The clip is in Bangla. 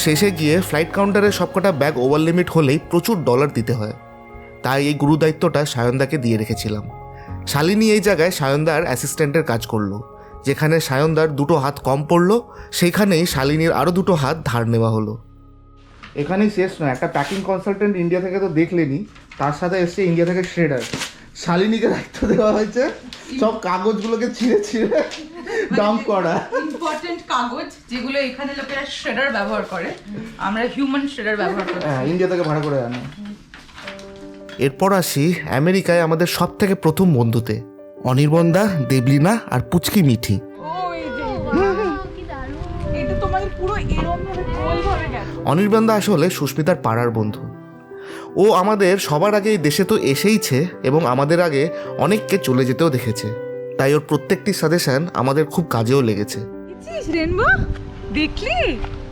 শেষে গিয়ে ফ্লাইট কাউন্টারে সবকটা ব্যাগ ওভার লিমিট হলেই প্রচুর ডলার দিতে হয়। তাই এই গুরু দায়িত্বটা সায়নদাকে দিয়ে রেখেছিলাম। শালিনী এই জায়গায় সায়নদার অ্যাসিস্ট্যান্টের কাজ করলো। যেখানে সায়নদার 2টো হাত কম পড়লো, সেইখানেই শালিনীর আরও 2টো হাত ধার নেওয়া হলো। এখানেই শেষ নয়, একটা প্যাকিং কনসালটেন্ট ইন্ডিয়া থেকে তো দেখলেনি, তার সাথে এসছে ইন্ডিয়া থেকে শ্রেডার। শালিনীকে দায়িত্ব দেওয়া হয়েছে সব কাগজগুলোকে ছিঁড়ে ছিঁড়ে ডাম্প করা। ইম্পর্টেন্ট কাগজ যেগুলো এখানে লোকেরা শ্রেডার ব্যবহার করে, আমরা হিউম্যান শ্রেডার ব্যবহার করি। হ্যাঁ, ইন্ডিয়া থেকে ভাড়া করে আনে। এরপর আসি আমেরিকায় আমাদের সব থেকে প্রথম বন্ধুতে, অনির্বন্দা, দেবলিনা আর পুচকি মিঠি। অনির্বন্দা আসলে সুস্মিতার পাড়ার বন্ধু। ও আমাদের সবার আগে এই দেশে তো এসেইছে এবং আমাদের আগে অনেককে চলে যেতেও দেখেছে, তাই ওর প্রত্যেকটি সাজেশন আমাদের খুব কাজেও লেগেছে। দেখলি